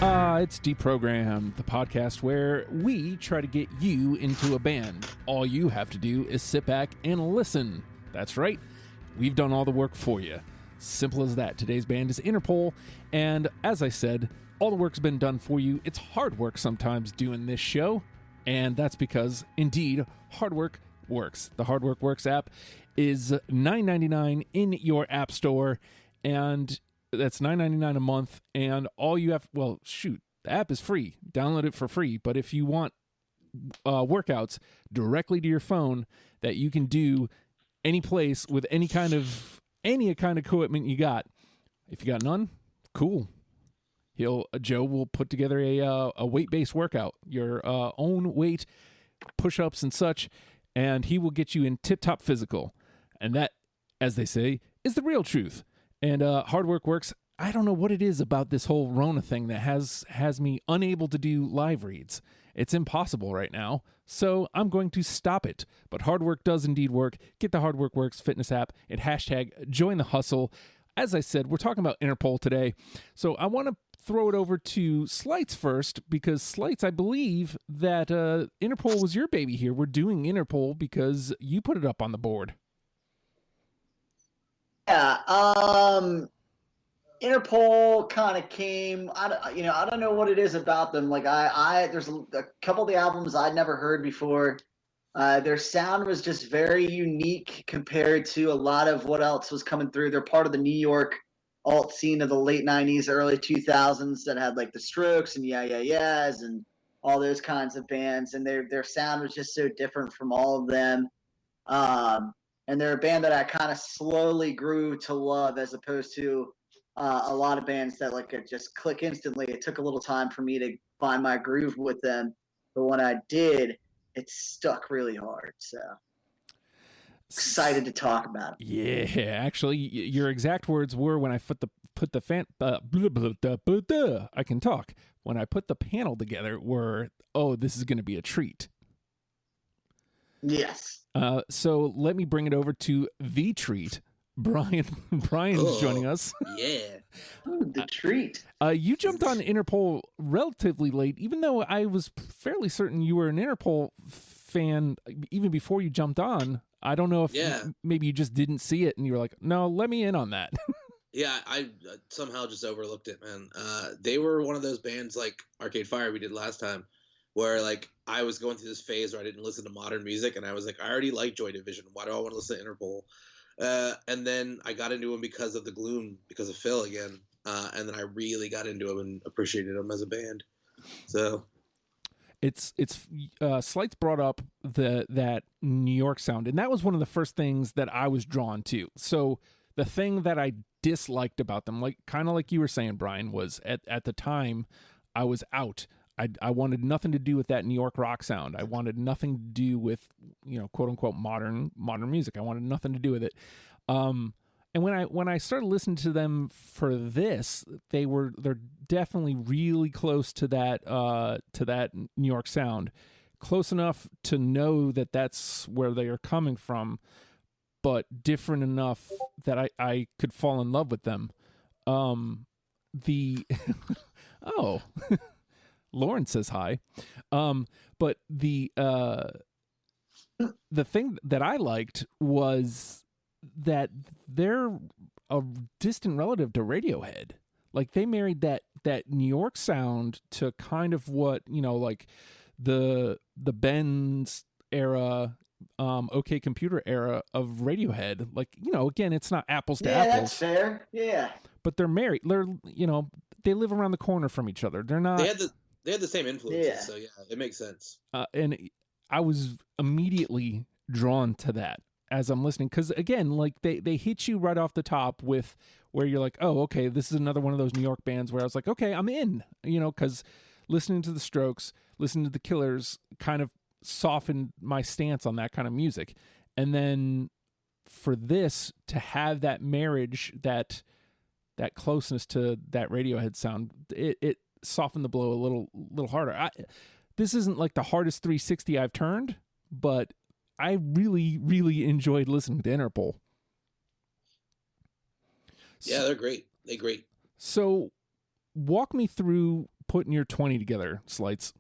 It's Deprogrammed, the podcast where we try to get you into a band. All you have to do is sit back and listen. That's right, we've done all the work for you. Simple as that. Today's band is Interpol, and as I said, all the work's been done for you. It's hard work sometimes doing this show, and that's because, indeed, hard work works. The Hard Work Works app is $9.99 in your app store, and that's $9.99 a month, and all you have, well, shoot, the app is free. Download it for free, but if you want workouts directly to your phone that you can do any place with any kind of equipment you got, if you got none, cool. Joe will put together a weight-based workout, your own weight, push-ups and such, and he will get you in tip-top physical. And that, as they say, is the real truth. And Hard Work Works, I don't know what it is about this whole Rona thing that has me unable to do live reads. It's impossible right now, so I'm going to stop it. But hard work does indeed work. Get the Hard Work Works fitness app and hashtag join the hustle. As I said, we're talking about Interpol today, so I want to throw it over to Slights first, because Slights, I believe that Interpol was your baby here. We're doing Interpol because you put it up on the board. Yeah, Interpol kind of came. I don't know what it is about them. Like there's a couple of the albums I'd never heard before. Their sound was just very unique compared to a lot of what else was coming through. They're part of the New York alt scene of the late '90s, early 2000s that had like the Strokes and Yeah Yeah Yeahs and all those kinds of bands, and their sound was just so different from all of them. And they're a band that I kind of slowly grew to love, as opposed to a lot of bands that like just click instantly. It took a little time for me to find my groove with them, but when I did, it stuck really hard. So excited to talk about it. Yeah, actually, your exact words were when I I can talk. When I put the panel together, were, "Oh, this is going to be a treat." Yes. So let me bring it over to the treat. Bryan's joining us. Yeah. Ooh, the treat. You jumped on Interpol relatively late, even though I was fairly certain you were an Interpol fan even before you jumped on. I don't know if maybe you just didn't see it and you were like, no, let me in on that. Yeah, I somehow just overlooked it, man. They were one of those bands like Arcade Fire we did last time, where like I was going through this phase where I didn't listen to modern music, and I was like, I already like Joy Division. Why do I want to listen to Interpol? And then I got into them because of the Gloom, because of Phil again, and then I really got into them and appreciated them as a band. So it's Slights brought up that New York sound, and that was one of the first things that I was drawn to. So the thing that I disliked about them, like kind of like you were saying, Bryan, was at the time I was out. I wanted nothing to do with that New York rock sound. I wanted nothing to do with, quote unquote modern music. I wanted nothing to do with it. And when I started listening to them for this, they're definitely really close to that New York sound, close enough to know that that's where they are coming from, but different enough that I could fall in love with them. Lauren says hi. But the thing that I liked was that they're a distant relative to Radiohead. Like they married that New York sound to kind of what, like the Benz era, OK Computer era of Radiohead. Like, again, it's not apples to apples. Yeah, that's fair. Yeah. But they're married. They're, they live around the corner from each other. They're not. They had the same influences, so yeah, it makes sense. And I was immediately drawn to that as I'm listening, because again, like they hit you right off the top with where you're like, oh, okay, this is another one of those New York bands where I was like, okay, I'm in, because listening to the Strokes, listening to the Killers kind of softened my stance on that kind of music. And then for this to have that marriage, that closeness to that Radiohead sound, it softened the blow a little harder. This isn't like the hardest 360 I've turned, but I really, really enjoyed listening to Interpol. Yeah, they're great. They're great. So walk me through putting your 20 together, Slights.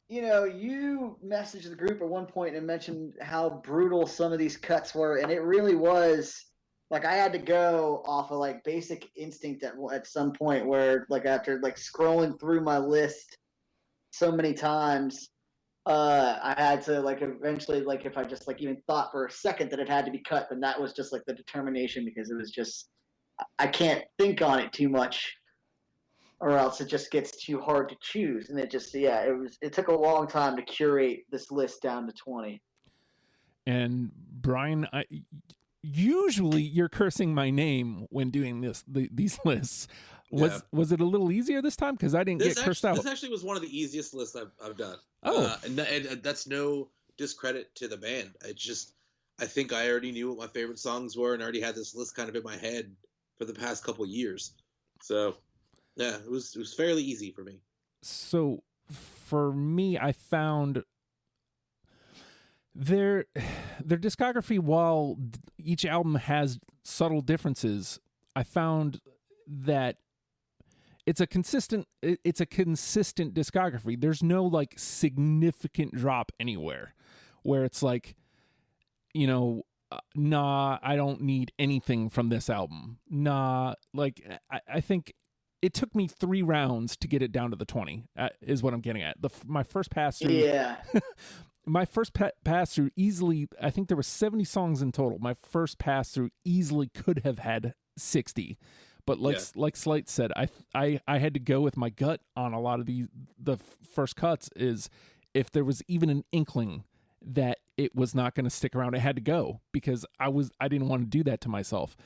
You messaged the group at one point and mentioned how brutal some of these cuts were, and it really was like I had to go off of like basic instinct at some point where like after like scrolling through my list so many times, I had to like eventually like if I just like even thought for a second that it had to be cut, then that was just like the determination because it was just I can't think on it too much or else it just gets too hard to choose. And it took a long time to curate this list down to 20. And Bryan, usually you're cursing my name when doing these lists. Was it a little easier this time? Because I didn't get cursed out. This actually was one of the easiest lists I've done. Oh, and that's no discredit to the band. I think I already knew what my favorite songs were and already had this list kind of in my head for the past couple years. So yeah, it was fairly easy for me. So for me, I found their discography, while each album has subtle differences, I found that it's a consistent discography. There's no like significant drop anywhere where it's like, nah, I don't need anything from this album. Nah, like I think it took me 3 rounds to get it down to the 20, is what I'm getting at. My first pass through. Yeah. My first pass through easily, I think there were 70 songs in total. My first pass through easily could have had 60. But like Slight said, I had to go with my gut on a lot of the first cuts. Is if there was even an inkling that it was not going to stick around, it had to go because I didn't want to do that to myself.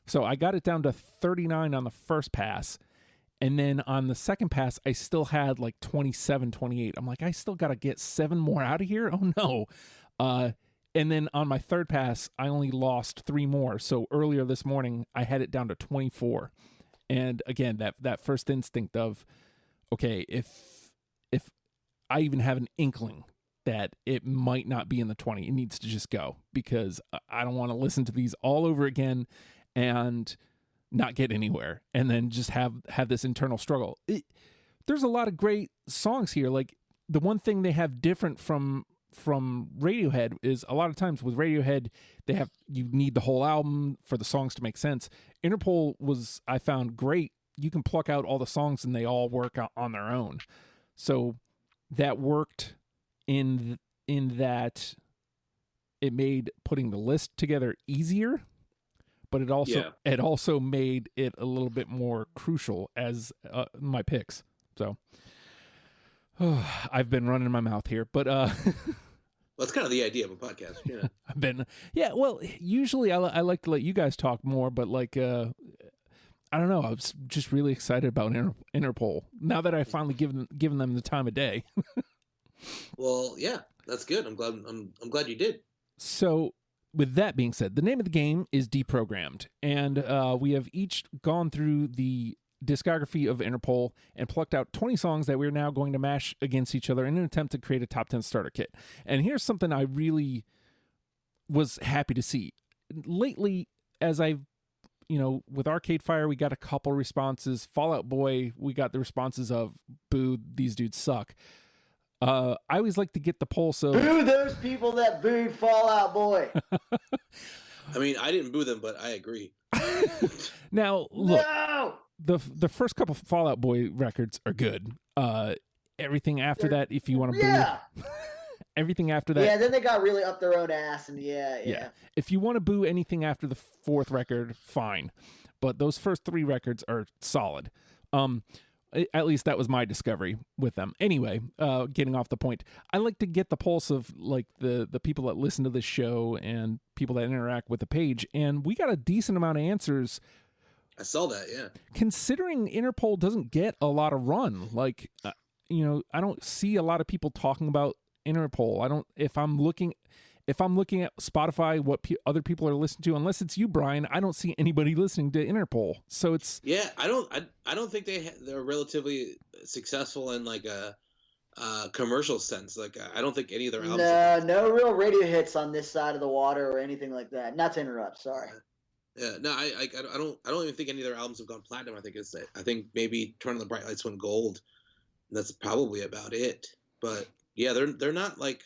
So I got it down to 39 on the first pass. And then on the second pass, I still had like 27, 28. I'm like, I still got to get 7 more out of here. Oh no. And then on my third pass, I only lost 3 more. So earlier this morning, I had it down to 24. And again, that first instinct of, okay, if I even have an inkling that it might not be in the 20, it needs to just go because I don't want to listen to these all over again and not get anywhere and then just have this internal struggle. There's a lot of great songs here. Like the one thing they have different from Radiohead is a lot of times with Radiohead, you need the whole album for the songs to make sense. Interpol was, I found, great. You can pluck out all the songs and they all work on their own. So that worked in that it made putting the list together easier, but it also made it a little bit more crucial as my picks. So I've been running my mouth here, but well, that's kind of the idea of a podcast. Yeah. Well, usually I like to let you guys talk more, but like I don't know. I was just really excited about Interpol now that I've finally given them the time of day. Well, yeah, that's good. I'm glad you did. So, with that being said, the name of the game is Deprogrammed, and we have each gone through the discography of Interpol and plucked out 20 songs that we're now going to mash against each other in an attempt to create a top 10 starter kit. And here's something I really was happy to see. Lately, as with Arcade Fire, we got a couple responses. Fall Out Boy, we got the responses of, boo, these dudes suck. I always like to get the pulse of... Boo those people that booed Fall Out Boy. I mean, I didn't boo them, but I agree. Now, look, no! the first couple Fall Out Boy records are good. Everything after that, if you want to boo... Everything after that... Yeah, then they got really up their own ass, and yeah. If you want to boo anything after the 4th record, fine. But those first 3 records are solid. At least that was my discovery with them. Anyway, getting off the point, I like to get the pulse of like the people that listen to this show and people that interact with the page. And we got a decent amount of answers. I saw that, yeah. Considering Interpol doesn't get a lot of run, like, I don't see a lot of people talking about Interpol. If I'm looking at Spotify, what other people are listening to, unless it's you, Bryan, I don't see anybody listening to Interpol. So it's I don't think they're relatively successful in like a commercial sense. Like I don't think any of their albums. No real radio hits on this side of the water or anything like that. Not to interrupt, sorry. Yeah, no, I don't even think any of their albums have gone platinum. I think maybe Turn on the Bright Lights went gold. That's probably about it. But yeah, they're not like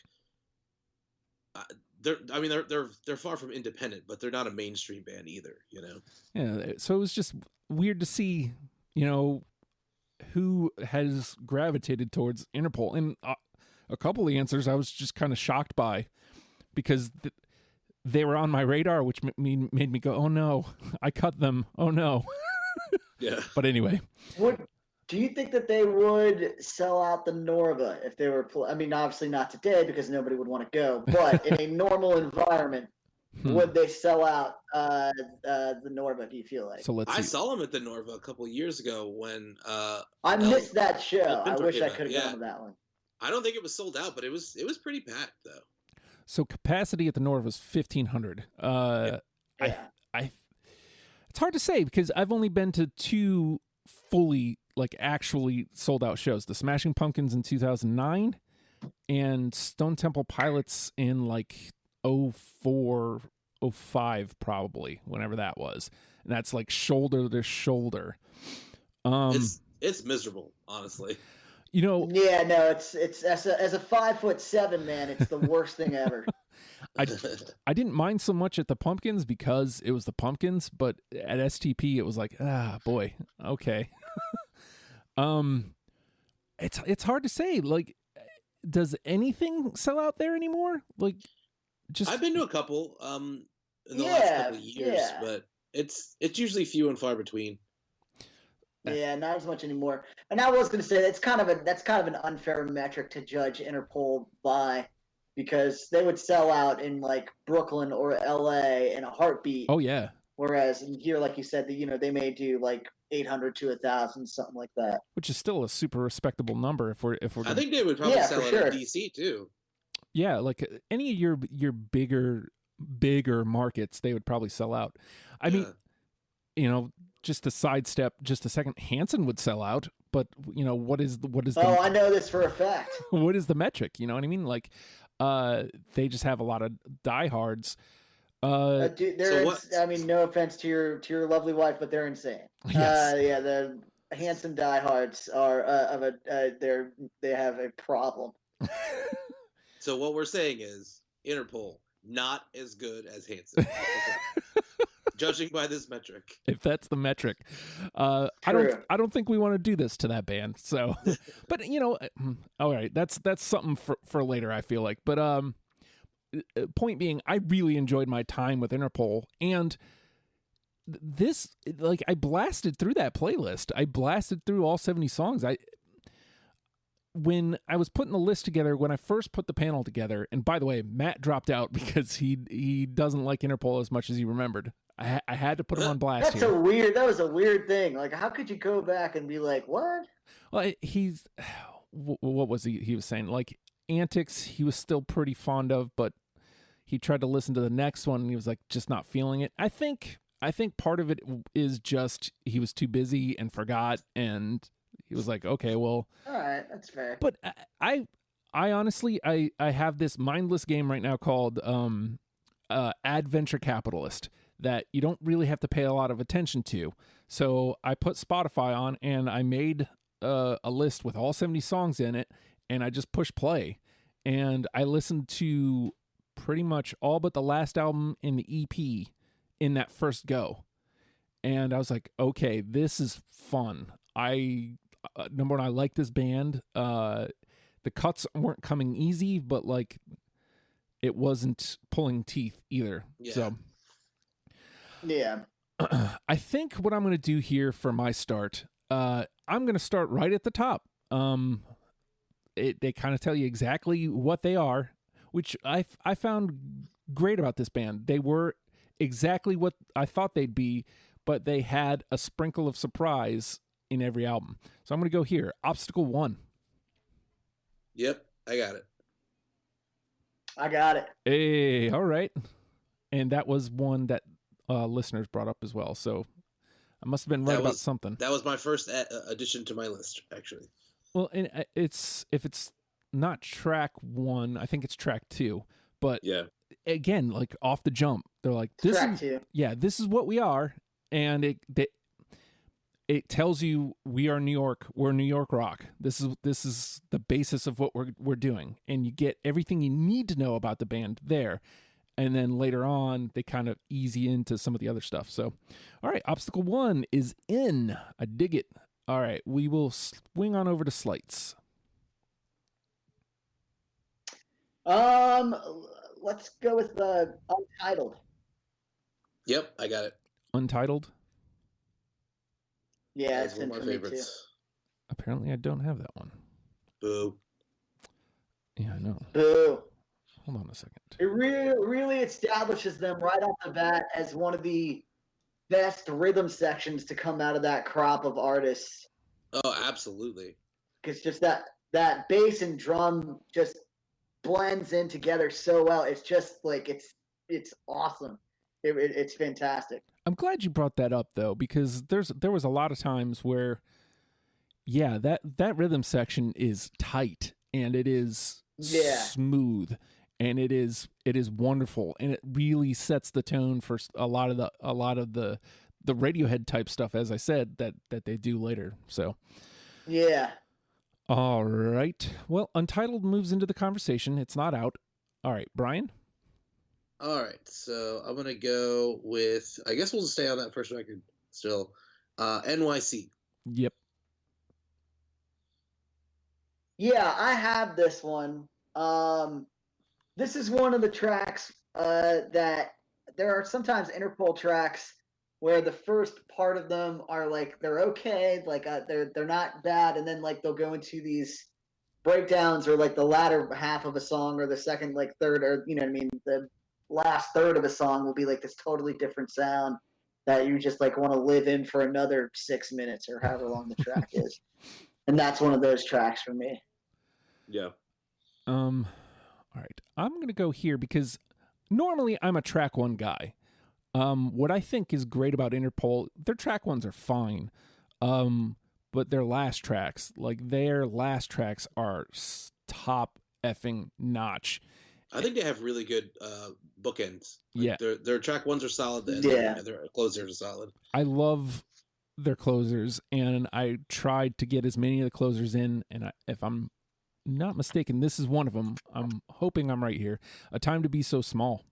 they're far from independent, but they're not a mainstream band either. You know. Yeah. So it was just weird to see, who has gravitated towards Interpol, and a couple of the answers I was just kind of shocked by because they were on my radar, which made me go, "Oh no, I cut them. Oh no." Yeah. But anyway, do you think that they would sell out the Norva if they were? I mean, obviously not today because nobody would want to go. But in a normal environment, would they sell out the Norva? Do you feel like? So I saw them at the Norva a couple of years ago when I missed that show. I wish I could have Yeah. gone to that one. I don't think it was sold out, but it was pretty packed though. So capacity at the Norva was 1,500. Yeah. It's hard to say because I've only been to two fully, like, actually sold out shows: the Smashing Pumpkins in 2009 and Stone Temple Pilots in like 04, 05 probably, whenever that was. And that's like shoulder to shoulder. It's miserable, honestly. Yeah, no, it's as a 5'7" man, it's the worst thing ever. I didn't mind so much at the Pumpkins because it was the Pumpkins, but at STP it was like, boy, okay. It's hard to say. Like, does anything sell out there anymore? Like, just I've been to a couple in the last couple of years, but it's usually few and far between. Yeah, not as much anymore. And I was going to say that's kind of an unfair metric to judge Interpol by, because they would sell out in like Brooklyn or LA in a heartbeat. Oh yeah. Whereas in here, like you said, they may do like 800 to 1,000, something like that. Which is still a super respectable number if we're. I think they would probably sell it in DC too. Yeah, like any of your bigger markets, they would probably sell out. I mean, just to sidestep just a second, Hanson would sell out, but what is Oh, I know this for a fact. What is the metric? You know what I mean? Like, they just have a lot of diehards. Dude, I mean, no offense to your lovely wife, but they're insane. Yes. Yeah, the Hanson diehards are they have a problem. So what we're saying is Interpol not as good as Hanson. Judging by this metric. If that's the metric. I don't think we want to do this to that band. So, but all right, that's something for later, I feel like. But point being, I really enjoyed my time with Interpol, and this, like, I blasted through that playlist. I blasted through all 70 songs. When I was putting the list together, when I first put the panel together, and by the way, Matt dropped out because he doesn't like Interpol as much as he remembered. I had to put him on blast. That was a weird thing. Like, how could you go back and be like, what? Well, what was he was saying? Like, Antics, he was still pretty fond of, but he tried to listen to the next one and he was like, just not feeling it. I think part of it is just he was too busy and forgot, and he was like, okay, well, all right, that's fair. But I honestly, I have this mindless game right now called Adventure Capitalist that you don't really have to pay a lot of attention to. So I put Spotify on and I made a list with all 70 songs in it, and I just push play, and I listened to pretty much all but the last album in the EP in that first go. And I was like, okay, this is fun. Number one, I like this band. The cuts weren't coming easy, but like, it wasn't pulling teeth either. Yeah. So yeah, I think what I'm going to do here for my start, I'm going to start right at the top. They kind of tell you exactly what they are, which I found great about this band. They were exactly what I thought they'd be, but they had a sprinkle of surprise in every album. So I'm going to go here. Obstacle 1. Yep, I got it. I got it. Hey, all right. And that was one that listeners brought up as well. So I must have been right about something. That was my first addition to my list, actually. Well, and if it's not track 1, I think it's track 2. But yeah, again, like off the jump, they're like, this is what we are. And it tells you we are New York. We're New York rock. This is the basis of what we're doing. And you get everything you need to know about the band there. And then later on, they kind of ease you into some of the other stuff. So, all right, obstacle 1 is in. I dig it. All right, we will swing on over to Slights. Let's go with the Untitled. Yep, I got it. Untitled? Yeah, it's one of my favorites. Apparently, I don't have that one. Boo. Yeah, I know. Boo. Hold on a second. It really establishes them right off the bat as one of the best rhythm sections to come out of that crop of artists. Oh, absolutely. Because just that bass and drum just blends in together so well. It's just like it's awesome. It's fantastic. I'm glad you brought that up though, because there was a lot of times where, yeah, that rhythm section is tight and it is smooth. And it is wonderful, and it really sets the tone for a lot of the Radiohead type stuff, as I said, that they do later. So, yeah. All right. Well, Untitled moves into the conversation. It's not out. All right, Bryan. All right, so I'm gonna go with. I guess we'll just stay on that first record still. NYC. Yep. Yeah, I have this one. This is one of the tracks that there are sometimes Interpol tracks where the first part of them are like they're okay, like they're not bad, and then like they'll go into these breakdowns or like the latter half of a song or the second like third or you know what I mean, the last third of a song will be like this totally different sound that you just like want to live in for another 6 minutes or however long the track is, and that's one of those tracks for me. Yeah. All right, I'm going to go here because normally I'm a track one guy. What I think is great about Interpol, their track ones are fine, but their last tracks are top effing notch. I think they have really good bookends. Like their track ones are solid, and their closers are solid. I love their closers, and I tried to get as many of the closers in, and if I'm not mistaken, this is one of them. I'm hoping I'm right here. A Time to Be So Small.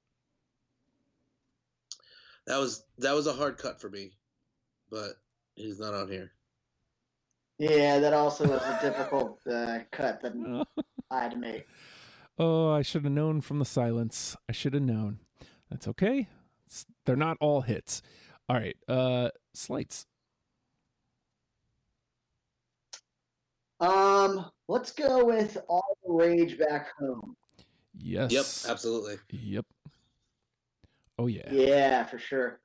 That was a hard cut for me, but he's not on here. Yeah, that also was a difficult cut that I had to make. Oh, I should have known from the silence. I should have known. That's okay. They're not all hits. All right, Slights. Let's go with All the Rage Back Home. Yes. Yep, absolutely. Yep. Oh, yeah. Yeah, for sure.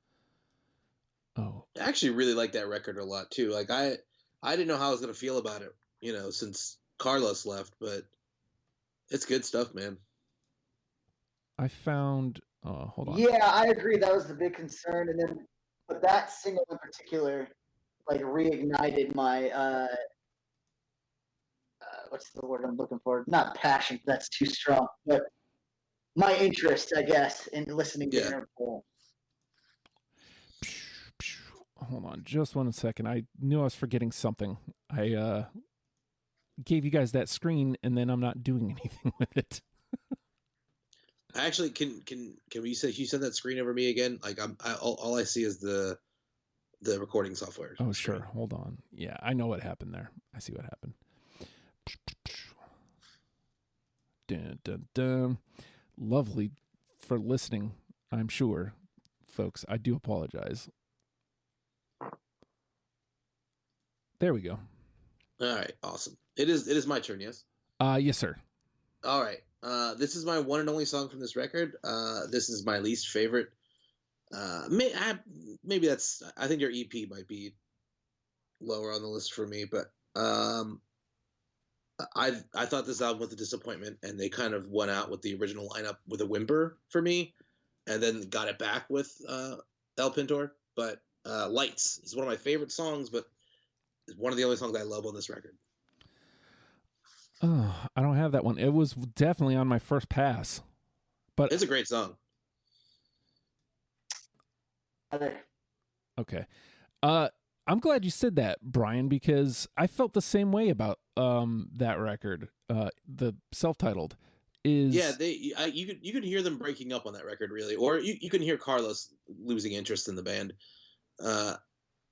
Oh. I actually really like that record a lot, too. Like, I didn't know how I was going to feel about it, since Carlos left, but it's good stuff, man. I found... hold on. Yeah, I agree. That was the big concern. And then, but that single in particular, like, reignited my... what's the word I'm looking for? Not passion, that's too strong, but my interest, I guess, in listening to Interpol. Hold on just 1 second. I knew I was forgetting something. I gave you guys that screen, and then I'm not doing anything with it. Actually, can you send that screen over me again? Like, all I see is the recording software. Oh, sure. Hold on. Yeah, I know what happened there. I see what happened. Dun, dun, dun. Lovely for listening, I'm sure, folks. I do apologize. There we go. All right, awesome. It is my turn, yes? Yes, sir. All right. This is my one and only song from this record. This is my least favorite. Maybe that's. I think your EP might be lower on the list for me, but I thought this album was a disappointment, and they kind of went out with the original lineup with a whimper for me, and then got it back with El Pintor. But Lights is one of my favorite songs, but it's one of the only songs I love on this record. Oh, I don't have that one. It was definitely on my first pass, but it's a great song. Okay. I'm glad you said that, Brian, because I felt the same way about that record. The self-titled is you could hear them breaking up on that record, really, or you can hear Carlos losing interest in the band.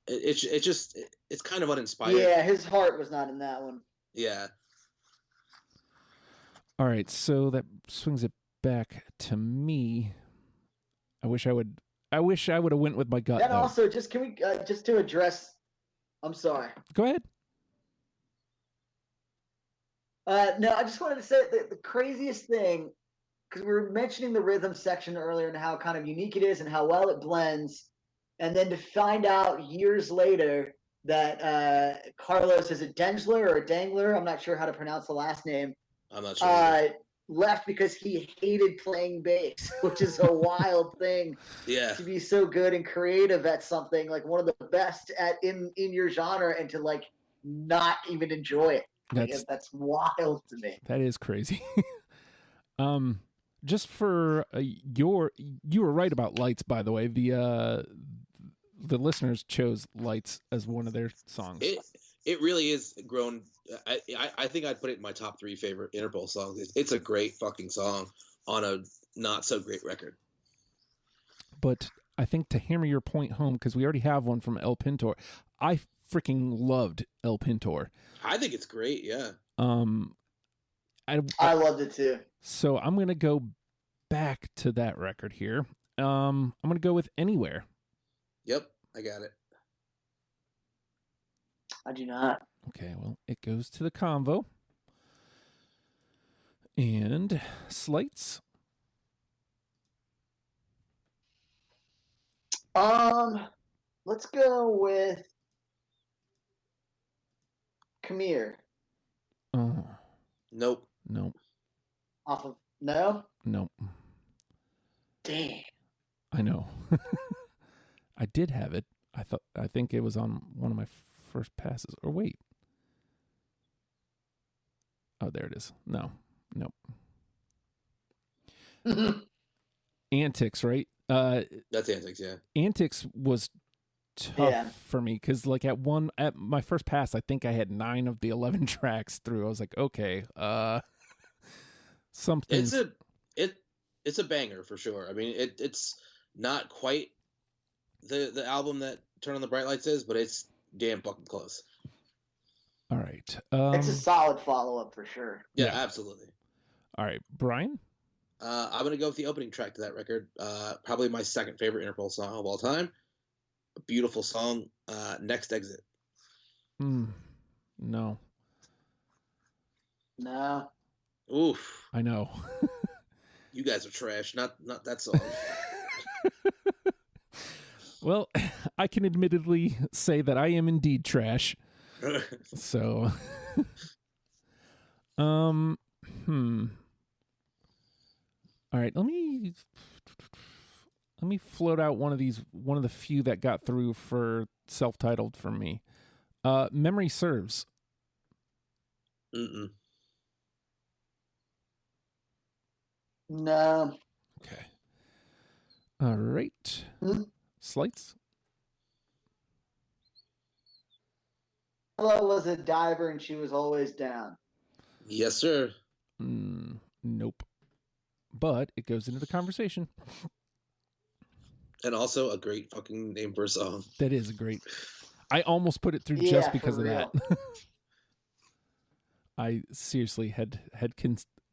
It's kind of uninspired. Yeah, his heart was not in that one. Yeah. All right, so that swings it back to me. I wish I would have went with my gut. And though. also, just can we just to address? I'm sorry. Go ahead. No, I just wanted to say that the craziest thing, because we were mentioning the rhythm section earlier and how kind of unique it is and how well it blends, and then to find out years later that Carlos is a Dengler or a Dangler, I'm not sure how to pronounce the last name. I'm not sure. Left because he hated playing bass, which is a wild thing. Yeah. To be so good and creative at something, like one of the best at in your genre, and to like not even enjoy it. That's wild to me. That is crazy. Just for you were right about Lights, by the way. The listeners chose Lights as one of their songs. It really is grown. I think I'd put it in my top 3 favorite Interpol songs. It's a great fucking song on a not so great record. But I think to hammer your point home, because we already have one from El Pintor, I freaking loved El Pintor. I think it's great. Yeah. I loved it too. So I'm gonna go back to that record here. I'm gonna go with Anywhere. Yep, I got it. I do not. Okay, well, it goes to the convo. And Slights. Let's go with Come Here. Oh. Nope. Off of No? Nope. Damn. I know. I did have it. I think it was on one of my first passes. Or wait. Oh, there it is. Nope. Antics, right? That's Antics, yeah. Antics was tough for me because, like, at my first pass, I think I had 9 of the 11 tracks through. I was like, okay, something. It's a banger for sure. I mean, it's not quite the album that Turn on the Bright Lights is, but it's damn fucking close. All right. It's a solid follow-up for sure. Yeah, absolutely. All right, Brian? I'm going to go with the opening track to that record. Probably my second favorite Interpol song of all time. A beautiful song, Next Exit. No. Oof. I know. You guys are trash. Not that song. Well, I can admittedly say that I am indeed trash. So, all right, let me float out one of the few that got through for self-titled for me. Memory Serves. Mm-mm. No. Okay. All right. Slights. Stella was a diver and she was always down. Yes, sir. Nope. But it goes into the conversation. And also a great fucking name for a song. That is a great. I almost put it through just because of that. I seriously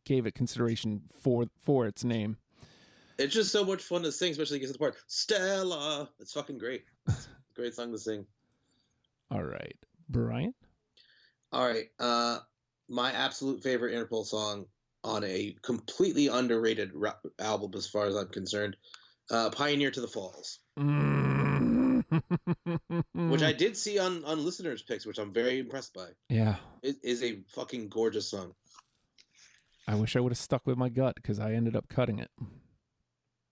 gave it consideration for its name. It's just so much fun to sing, especially because of the part Stella. It's fucking great. It's a great song to sing. All right, Bryan. All right, my absolute favorite Interpol song on a completely underrated album, as far as I'm concerned, "Pioneer to the Falls," which I did see on listeners' picks, which I'm very impressed by. Yeah, it is a fucking gorgeous song. I wish I would have stuck with my gut because I ended up cutting it.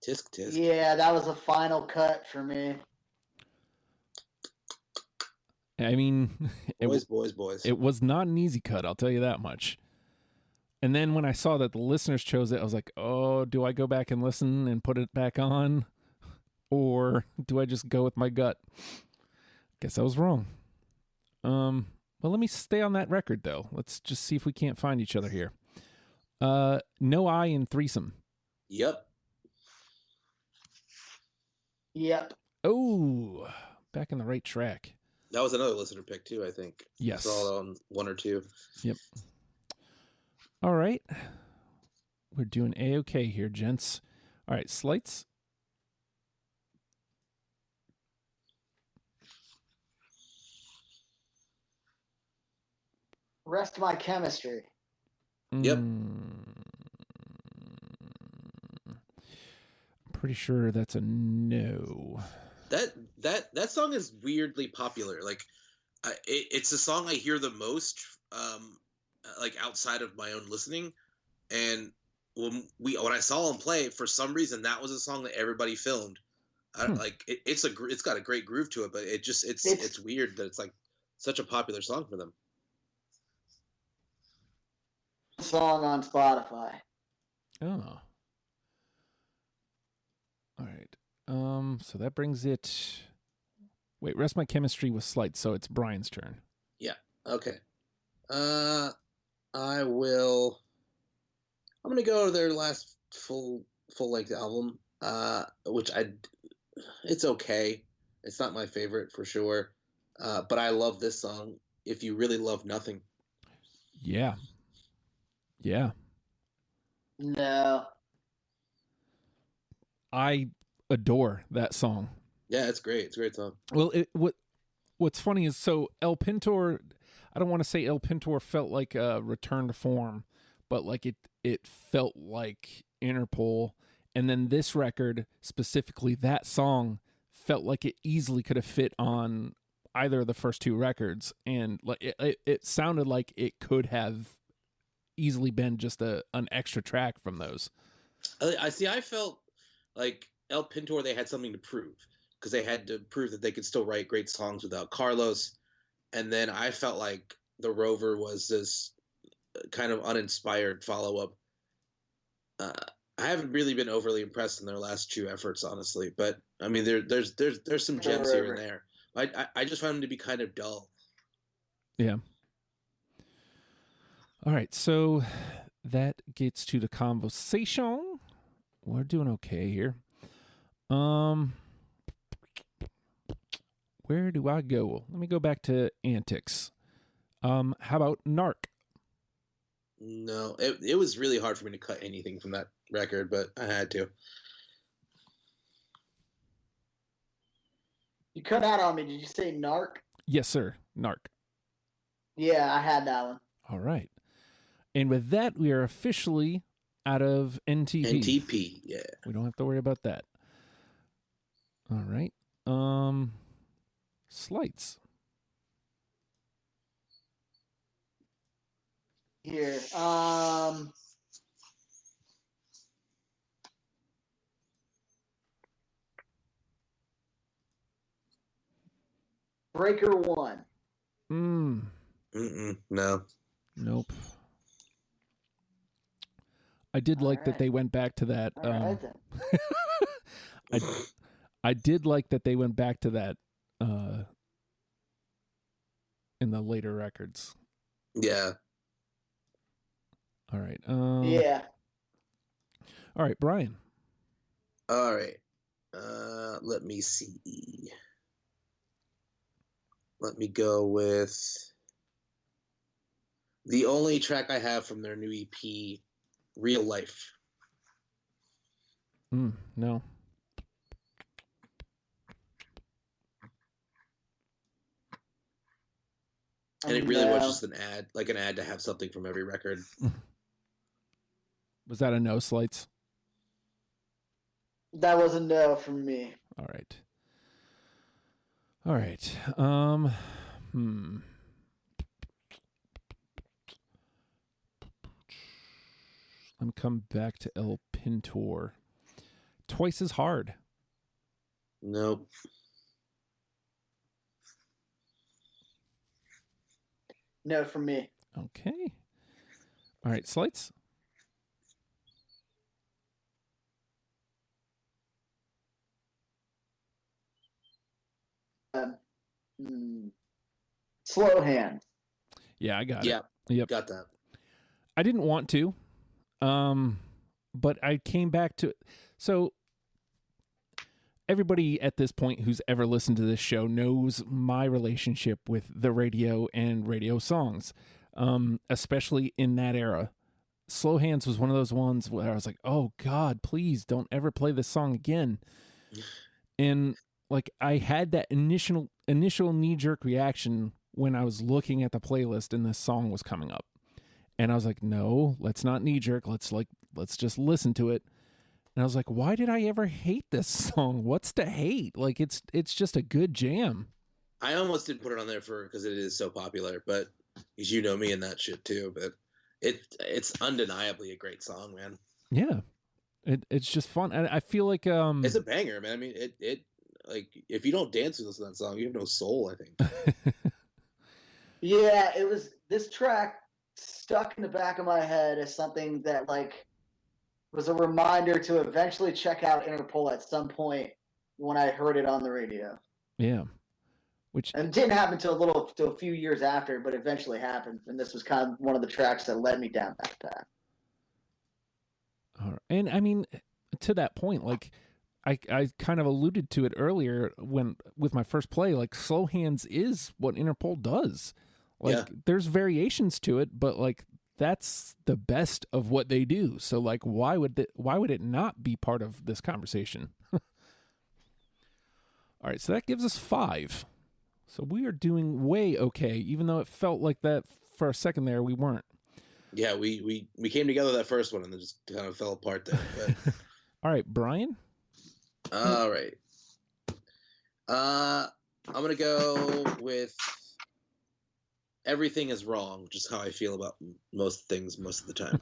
Tisk tisk. Yeah, that was a final cut for me. I mean, boys. It was not an easy cut, I'll tell you that much. And then when I saw that the listeners chose it, I was like, oh, do I go back and listen and put it back on? or do I just go with my gut? Guess I was wrong. Well, let me stay on that record, though. Let's just see if we can't find each other here. No I in Threesome. Yep. Yep. Oh, back in the right track. That was another listener pick, too, I think. Yes. It's all on 1 or 2. Yep. All right. We're doing A-okay here, gents. All right, Slights. Rest my chemistry. Yep. I'm pretty sure that's a no. That song is weirdly popular. Like, it's a song I hear the most, like outside of my own listening. And when I saw him play, for some reason that was a song that everybody filmed. Like it's got a great groove to it, but it's weird that it's like such a popular song for them. Song on Spotify. Oh. All right. So that brings it. Wait, Rest My Chemistry was Slight, so it's Bryan's turn. Yeah. Okay. I'm gonna go to their last full length album, which it's okay. It's not my favorite for sure, but I love this song. If You Really Love Nothing. Yeah. Yeah. No. I adore that song. Yeah, it's great. It's a great song. Well, what's funny is, so El Pintor, I don't want to say El Pintor felt like a return to form, but like it felt like Interpol. And then this record, specifically that song, felt like it easily could have fit on either of the first 2 records. And like it sounded like it could have easily been just an extra track from those. I see. I felt like El Pintor, they had something to prove, because they had to prove that they could still write great songs without Carlos. And then I felt like The Rover was this kind of uninspired follow-up. I haven't really been overly impressed in their last 2 efforts, honestly. But I mean, there's some gems here and there. I just found them to be kind of dull. Yeah. All right, so that gets to the conversation. We're doing okay here. Where do I go? Let me go back to Antics. How about Narc? No, it was really hard for me to cut anything from that record, but I had to. You cut out on me. Did you say Narc? Yes, sir. Narc. Yeah, I had that one. All right. And with that, we are officially out of NTP. NTP, yeah. We don't have to worry about that. All right. Slights. Here. Breaker 1. No. Nope. I did like that they went back to that. All right, then. I did like that they went back to that in the later records. Yeah. All right. Yeah. All right, Bryan. All right. Let me see. Let me go with the only track I have from their new EP, Real Life. No. And it really was just an ad to have something from every record. Was that a no, Slights? That was a no from me. All right. All right. Let me come back to El Pintor. Twice as Hard. Nope. No from me. Okay. All right, Slights. Slow Hand. Yeah, I got Yeah, it. Yep. got that. I didn't want to, but I came back to. So everybody at this point who's ever listened to this show knows my relationship with the radio and radio songs, especially in that era. Slow Hands was one of those ones where I was like, oh God, please don't ever play this song again. And like I had that initial knee-jerk reaction when I was looking at the playlist and this song was coming up. And I was like, no, let's not knee-jerk. Let's just listen to it. And I was like, why did I ever hate this song? What's to hate? Like it's just a good jam. I almost didn't put it on there because it is so popular, but you know me and that shit too. But it's undeniably a great song, man. Yeah, it's just fun. And I feel like it's a banger, man. I mean, it like if you don't dance with that song, you have no soul, I think. Yeah, it was this track stuck in the back of my head as something that like was a reminder to eventually check out Interpol at some point when I heard it on the radio. Yeah. And it didn't happen till a few years after, but eventually happened. And this was kind of one of the tracks that led me down that path. And I mean, to that point, like I kind of alluded to it earlier with my first play, like Slow Hands is what Interpol does. Like there's variations to it, but like that's the best of what they do. So like why would it not be part of this conversation? All right, so that gives us 5. So we are doing way okay, even though it felt like that for a second there we weren't. Yeah, we came together that first one and then just kind of fell apart there. But... All right, Bryan. All right. I'm gonna go with Everything Is Wrong, just how I feel about most things most of the time.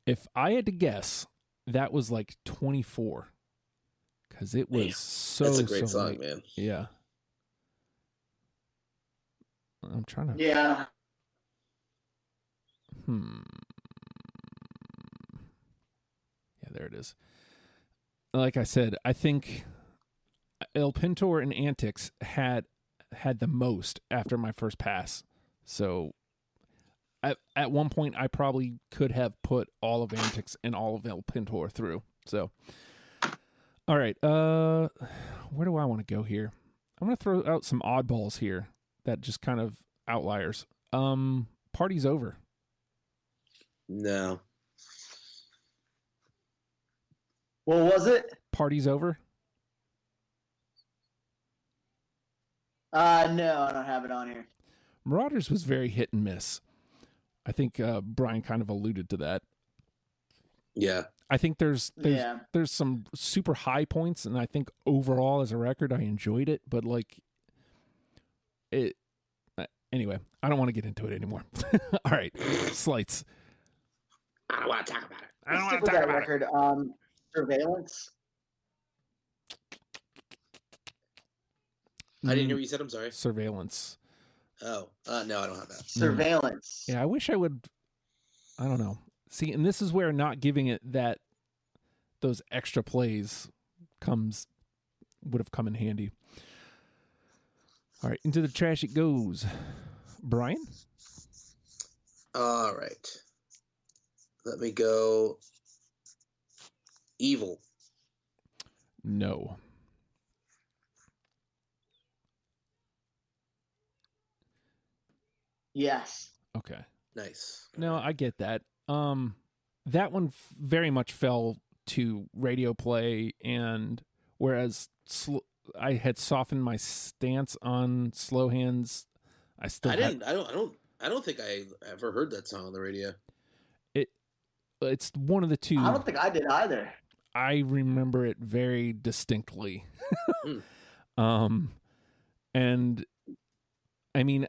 If I had to guess, that was like 24. Because it was That's a great song, late. man. Yeah. I'm trying to... Yeah. Yeah, there it is. Like I said, I think El Pintor and Antics had the most after my first pass. So at one point, I probably could have put all of Antics and all of El Pintor through. So, all right. Where do I want to go here? I'm going to throw out some oddballs here that just kind of outliers. Party's Over. No. What was it? Party's Over? No, I don't have it on here. Marauders was very hit and miss. I think Bryan kind of alluded to that. Yeah. I think there's some super high points, and I think overall as a record I enjoyed it, but like it anyway, I don't want to get into it anymore. All right, Slights. I don't want to talk about it. I don't want to talk about record. Surveillance. I didn't hear what you said. I'm sorry. Surveillance. Oh, no, I don't have that. Surveillance. Yeah, I wish I would. I don't know. See, and this is where not giving it those extra plays would have come in handy. All right, into the trash it goes. Bryan? All right. Let me go. Evil. No. Yes. Okay. Nice. No, I get that. That one very much fell to radio play, and whereas I had softened my stance on Slow Hands, I don't think I ever heard that song on the radio. It's one of the two. I don't think I did either. I remember it very distinctly. And I mean,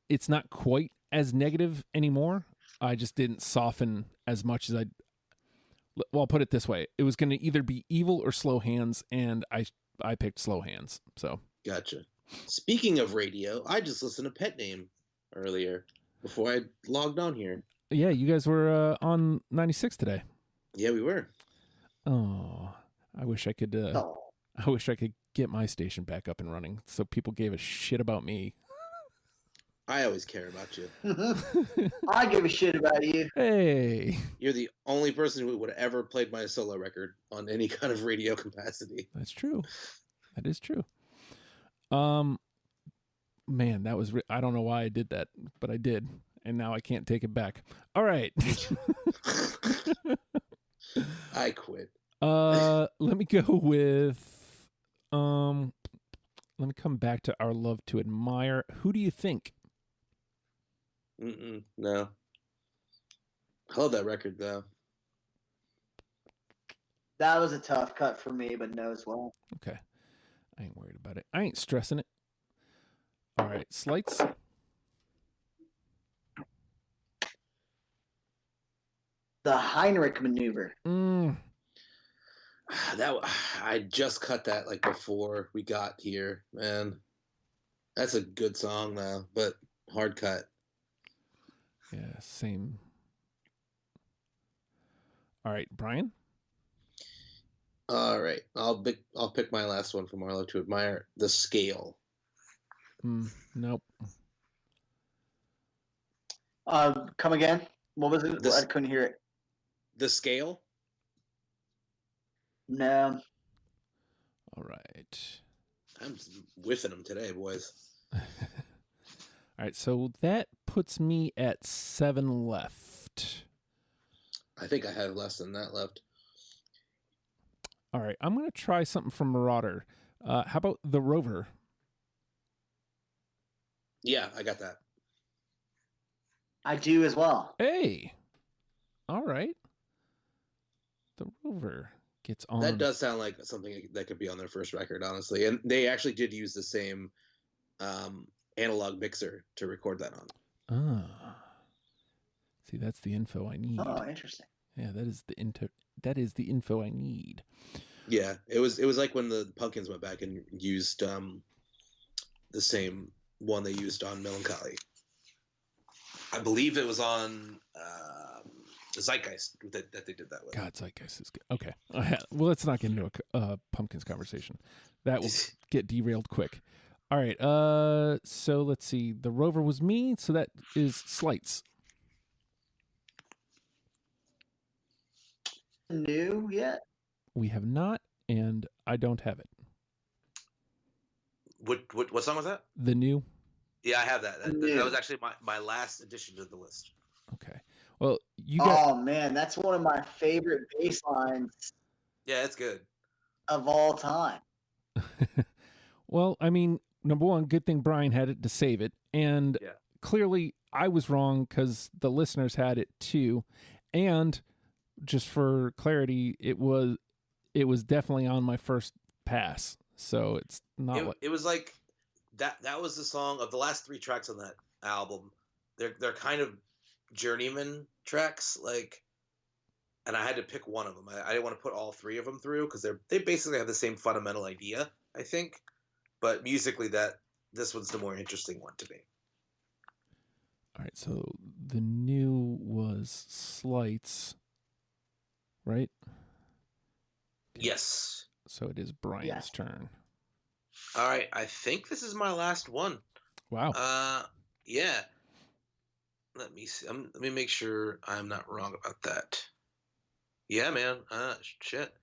it's not quite as negative anymore. I just didn't soften as much as well, I'll put it this way. It was going to either be Evil or Slow Hands, and I picked Slow Hands. So Gotcha. Speaking of radio, I just listened to Pet Name earlier before I logged on here. Yeah, you guys were on 96 today. Yeah, we were. Oh, I wish I could. I wish I could get my station back up and running so people gave a shit about me. I always care about you. I give a shit about you. Hey. You're the only person who would ever played my solo record on any kind of radio capacity. That's true. That is true. Man, that was I don't know why I did that, but I did, and now I can't take it back. All right. I quit. Let me go with let me come back to Our Love to Admire. Who do you think? No. I love that record though. That was a tough cut for me, but no as well. Okay. I ain't worried about it. I ain't stressing it. All right, Slights. The Heinrich Maneuver. I just cut that like before we got here, man. That's a good song though, but hard cut. Yeah, same. All right, Bryan. All right, I'll pick my last one from Our Love to Admire. The Scale. Nope. Come again? What was it? I couldn't hear it. The Scale. No. All right. I'm whiffing them today, boys. All right, so that puts me at 7 left. I think I have less than that left. All right, I'm going to try something from Marauder. How about The Rover? Yeah, I got that. I do as well. Hey. All right. The Rover gets on. That does sound like something that could be on their first record, honestly. And they actually did use the same analog mixer to record that on. Ah. See, that's the info I need. Oh, interesting. Yeah, that is the info I need. Yeah, it was like when the Pumpkins went back and used the same one they used on Melancholy. I believe it was on Zeitgeist that they did that with. God, Zeitgeist is good. Okay. Well, let's not get into a Pumpkins conversation. That will get derailed quick. All right. So let's see. The Rover was me, so that is Slights. New yet? We have not, and I don't have it. What song was that? The New. Yeah, I have that. That was actually my last addition to the list. Okay. Well, you got. Oh man, that's one of my favorite bass lines. Yeah, it's good. Of all time. Well, I mean, number one, good thing Bryan had it to save it, and clearly I was wrong because the listeners had it too, and just for clarity, it was definitely on my first pass, so it's not. It was like that. That was the song of the last 3 tracks on that album. They're kind of journeyman tracks, like, and I had to pick one of them. I didn't want to put all 3 of them through because they basically have the same fundamental idea, I think, but musically this one's the more interesting one to me. All right, so the New was Slights, right? Yes. So it is Bryan's turn. All right, I think this is my last one. Wow. Yeah. Let me see. Let me make sure I'm not wrong about that. Yeah, man. Shit.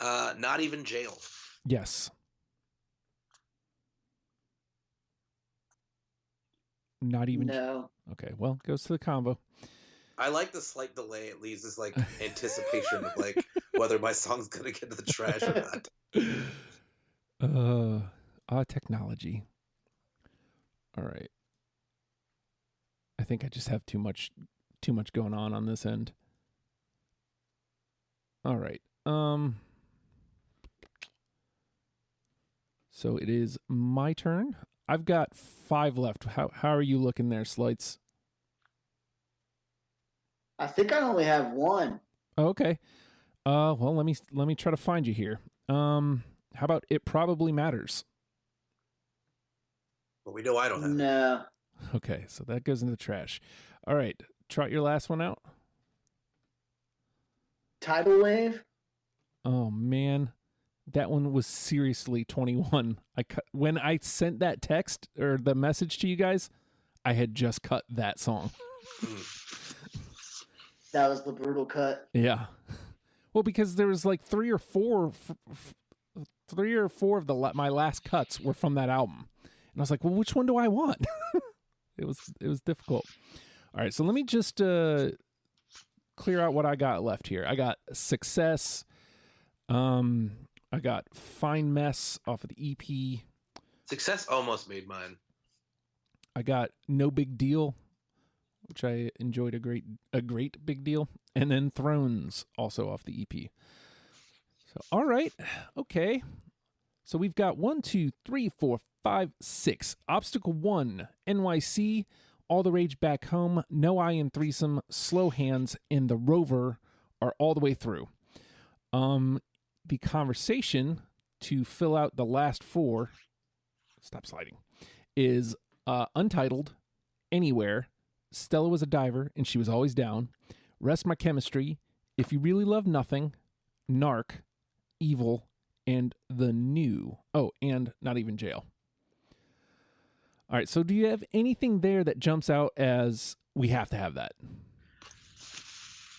Not Even Jail. Yes. Not even. No. Okay, well, goes to the combo. I like the slight delay. It leaves this like anticipation of like whether my song's gonna get to the trash or not. Technology. All right. I think I just have too much going on this end. All right. So it is my turn. I've got 5 left. How are you looking there, Slights? I think I only have 1. Oh, okay. Well, let me try to find you here. How about It Probably Matters? But we know I don't have it. No. Okay, so that goes in the trash. All right, trot your last one out. Tidal Wave? Oh man, That one was seriously 21. When I sent that text or the message to you guys, I had just cut that song. That was the brutal cut. Yeah. Well, because there was like three or four of my last cuts were from that album. And I was like, well, which one do I want? It was difficult. All right, so let me just clear out what I got left here. I got Success. I got Fine Mess off of the EP. Success almost made mine. I got No Big Deal, which I enjoyed a great big deal. And then Thrones, also off the EP. So, all right. Okay. So we've got 1, 2, 3, 4, 5, 6. Obstacle 1, NYC, All the Rage Back Home, No I in Threesome, Slow Hands, and The Rover are all the way through. The conversation to fill out the last 4, stop sliding, is Untitled, Anywhere, Stella Was a Diver and She Was Always Down, Rest My Chemistry, If You Really Love Nothing, Narc, Evil, and The New. Oh, and Not Even Jail. All right, so do you have anything there that jumps out as we have to have that?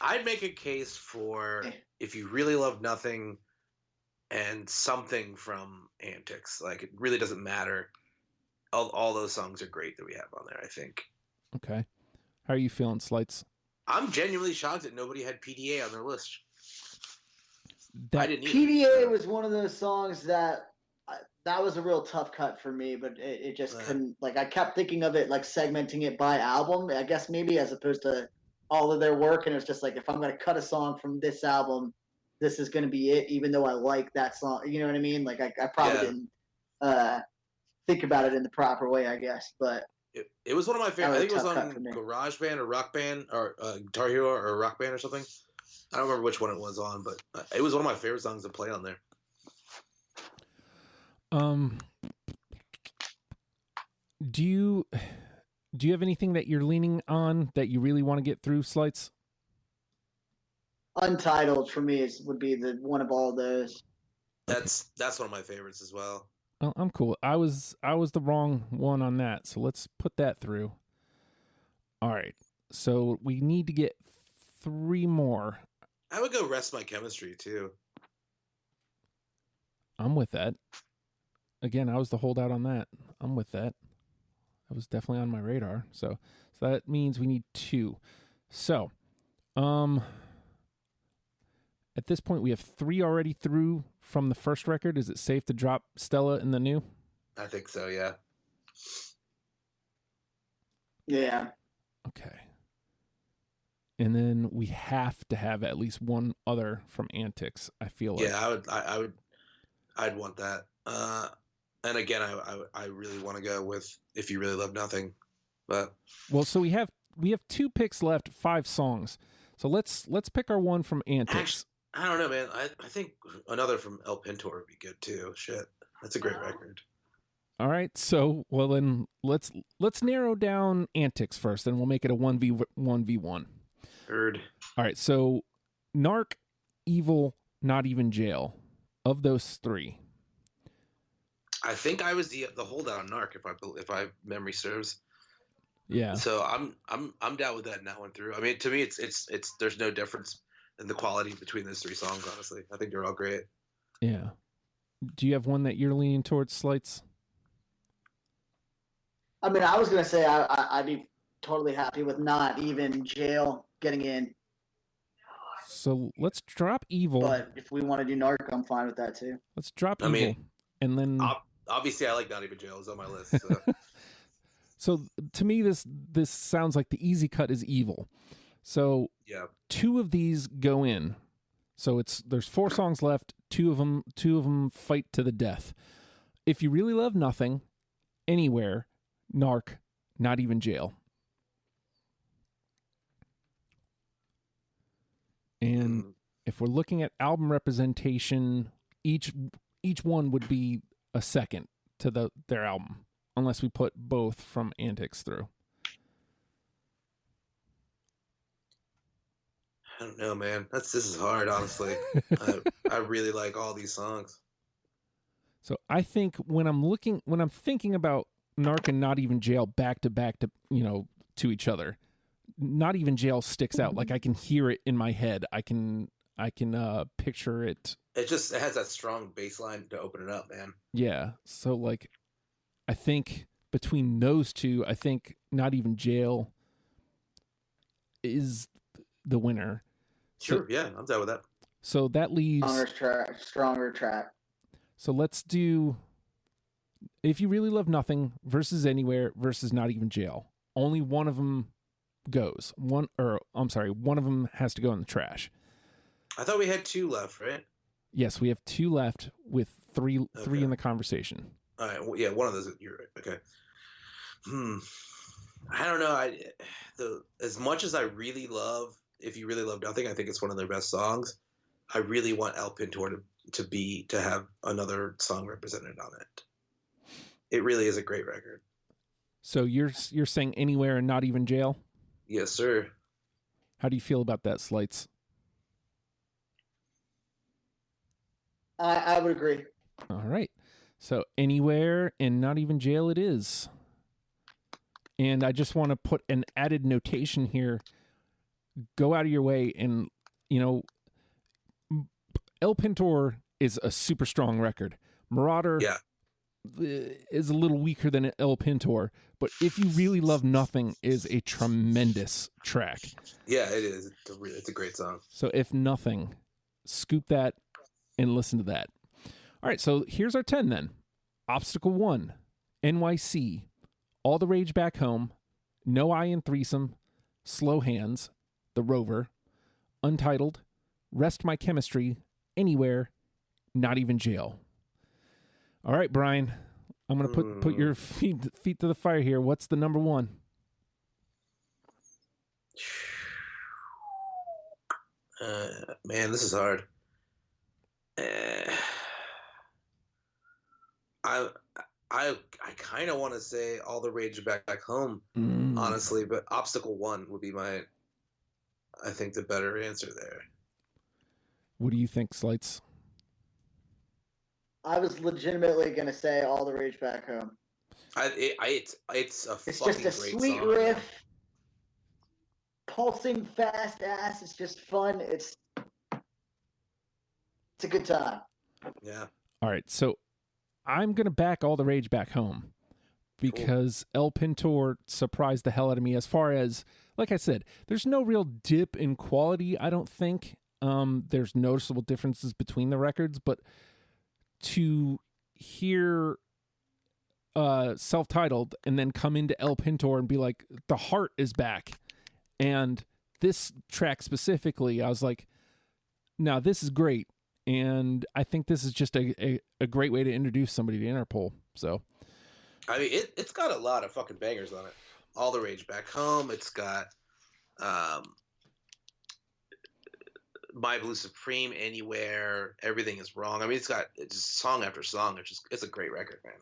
I'd make a case for If You Really Love Nothing and something from Antics. Like, it really doesn't matter. All those songs are great that we have on there, I think. Okay. How are you feeling, Slights? I'm genuinely shocked that nobody had PDA on their list. I didn't PDA was one of those songs that was a real tough cut for me, but it just couldn't, like, I kept thinking of it like segmenting it by album, I guess, maybe, as opposed to all of their work. And it's just like, if I'm going to cut a song from this album, this is going to be it, even though I like that song. You know what I mean? Like, I probably didn't think about it in the proper way, I guess. But it was one of my favorite. I think it was on Garage Band or Rock Band or Guitar Hero or Rock Band or something. I don't remember which one it was on, but it was one of my favorite songs to play on there. Do you have anything that you're leaning on that you really want to get through, Slights? Untitled for me would be the one of all those. That's one of my favorites as well. Well, I'm cool. I was the wrong one on that, so let's put that through. All right. So we need to get 3 more. I would go Rest My Chemistry too. I'm with that. Again, I was the holdout on that. I'm with that. That was definitely on my radar. So that means we need 2. So, at this point, we have 3 already through from the first record. Is it safe to drop Stella in The New? I think so, yeah. Yeah. Okay. And then we have to have at least one other from Antics, I feel like. Yeah, I'd want that. And again, I really want to go with If You Really Love Nothing. But well, so we have 2 picks left, 5 songs. So let's pick our one from Antics. Actually, I don't know, man. I think another from El Pintor would be good too. Shit, that's a great record. All right, so well then let's narrow down Antics first, and we'll make it a 1v1. Heard. All right, so Narc, Evil, Not Even Jail. Of those 3, I think I was the holdout on Narc, if my memory serves. Yeah. So I'm down with that one through. I mean, to me, it's there's no difference in the quality between those 3 songs. Honestly, I think they're all great. Yeah. Do you have one that you're leaning towards, Slights? I mean, I was gonna say I'd be totally happy with Not Even Jail getting in. So let's drop Evil. But if we want to do Narc, I'm fine with that too. Let's drop Evil, and then obviously I like Not Even Jail. It's on my list. So. So to me, this sounds like the easy cut is Evil. So yeah, 2 of these go in. So there's 4 songs left. 2 of them fight to the death. If You Really Love Nothing, Anywhere, Narc, Not Even Jail. And if we're looking at album representation, each one would be a second to their album, unless we put both from Antics through. I don't know, man. This is hard, honestly. I really like all these songs. So I think when I'm thinking about Narc and Not Even Jail back to back to, to each other, Not Even Jail sticks out. Like I can hear it in my head. I can picture it. It has that strong bass line to open it up, man. Yeah. So like, I think between those two, I think Not Even Jail is the winner. Sure. Yeah, I'm down with that. So that leaves stronger track. So let's do If You Really Love Nothing versus Anywhere versus Not Even Jail. Only one of them goes. One of them has to go in the trash. I thought we had 2 left, right? Yes, we have 2 left with three in the conversation. All right. Well, yeah, one of those. You're right. Okay. I don't know. As much as I really love If You Really Love Nothing, I think it's one of their best songs. I really want El Pintor to have another song represented on it. It really is a great record. So you're saying Anywhere and Not Even Jail? Yes, sir. How do you feel about that, Slights? I would agree. All right. So Anywhere and Not Even Jail it is. And I just want to put an added notation here. Go out of your way and, El Pintor is a super strong record. Marauder is a little weaker than El Pintor, but If You Really Love Nothing is a tremendous track. Yeah, it is. It's a great song. So if nothing, scoop that and listen to that. All right, so here's our 10 then. Obstacle 1, NYC, All the Rage Back Home, No I in Threesome, Slow Hands, The Rover, Untitled, Rest My Chemistry, Anywhere, Not Even Jail. All right, Bryan, I'm going to put your feet to the fire here. What's the number 1? Man, this is hard. I kind of want to say All the Rage Back Home, honestly, but Obstacle 1 would be I think, the better answer there. What do you think, Slights? I was legitimately going to say All the Rage Back Home. It's just a great sweet song. riff, pulsing fast ass. It's just fun. It's a good time. Yeah. All right, so I'm going to back All the Rage Back Home because El Pintor surprised the hell out of me as far as, like I said, there's no real dip in quality, I don't think. There's noticeable differences between the records, but to hear Self-Titled and then come into El Pintor and be like, the heart is back. And this track specifically, I was like, no, this is great. And I think this is just a great way to introduce somebody to Interpol. So, I mean, it's got a lot of fucking bangers on it. All the Rage Back Home. It's got My Blue Supreme, Anywhere, Everything Is Wrong. I mean, it's just song after song. It's a great record, man.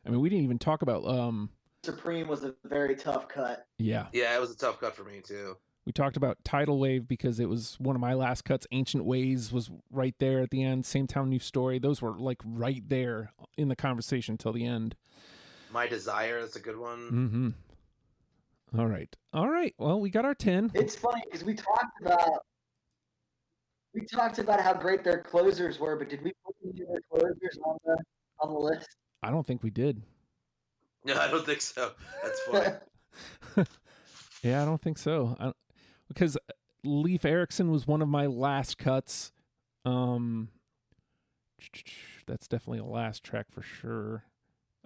I mean, we didn't even talk about Supreme was a very tough cut. Yeah, it was a tough cut for me too. We talked about Tidal Wave because it was one of my last cuts. Ancient Ways was right there at the end. Same Town, New Story. Those were like right there in the conversation till the end. My Desire, that's a good one. Mm-hmm. All right. Well, we got our 10. It's funny because we talked about how great their closers were, but did we put any of their closers on the list? I don't think we did. No, I don't think so. That's funny. Yeah, I don't think so. Because Leif Erikson was one of my last cuts. That's definitely a last track for sure.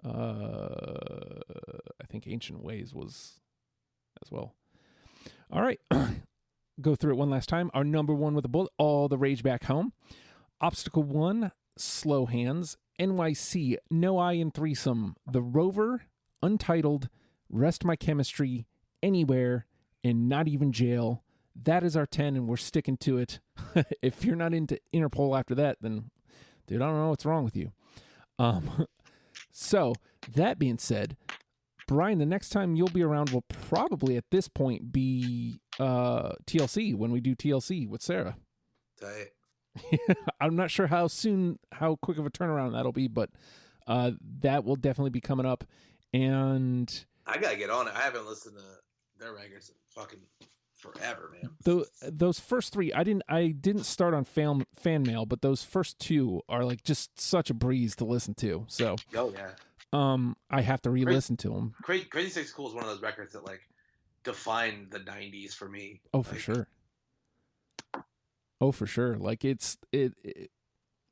I think Ancient Ways was as well. All right. Go through it one last time. Our number 1 with a bullet, All the Rage Back Home. Obstacle 1, Slow Hands. NYC, No I in Threesome. The Rover, Untitled, Rest My Chemistry, Anywhere, and Not Even Jail. That is our 10, and we're sticking to it. If you're not into Interpol after that, then, dude, I don't know what's wrong with you. So, that being said, Bryan, the next time you'll be around will probably at this point be TLC, when we do TLC with Sarah. Tight. I'm not sure how quick of a turnaround that'll be, but that will definitely be coming up. And I gotta get on it. I haven't listened to their records in fucking forever, man. Those first three, I didn't start on fan mail, but those first two are like just such a breeze to listen to. So, oh yeah. I have to re-listen to them. Crazy Six Cool is one of those records that like defined the '90s for me. Oh, for sure. Oh, for sure. Like it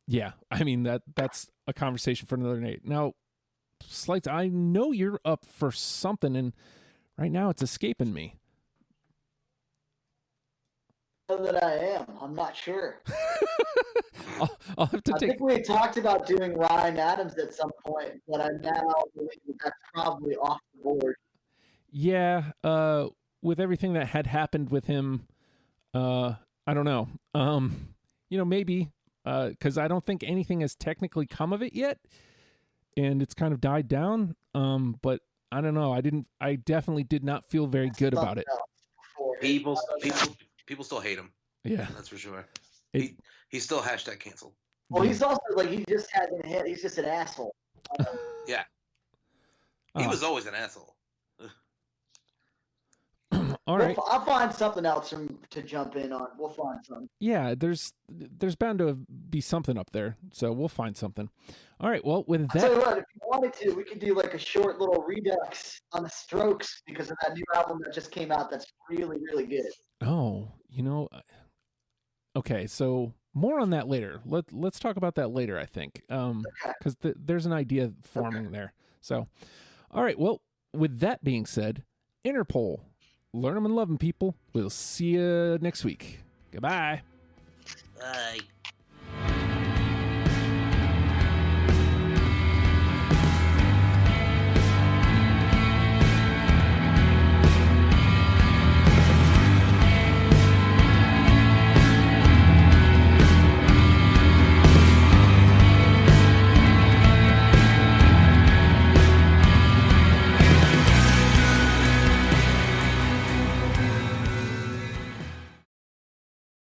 yeah. I mean that's a conversation for another night. Now, Slights, I know you're up for something, and right now it's escaping me. That I am. I'm not sure. I'll have to I think we talked about doing Ryan Adams at some point, but I now believe that's probably off the board. Yeah, with everything that had happened with him, I don't know. Maybe because I don't think anything has technically come of it yet, and it's kind of died down. But I don't know. I definitely did not feel very good about it. People still hate him. Yeah, that's for sure. He's still hashtag canceled. Well, he's also like he just hasn't hit. He's just an asshole. Yeah, he was always an asshole. All right, I'll find something else to jump in on. We'll find something. Yeah, there's bound to be something up there, so we'll find something. All right, well, with that, I'll tell you what, if you wanted to, we could do like a short little redux on the Strokes because of that new album that just came out. That's really, really good. Oh, okay, so more on that later. Let's talk about that later, I think, because there's an idea forming there. So, all right, well, with that being said, Interpol, learn them and love them, people. We'll see you next week. Goodbye. Bye.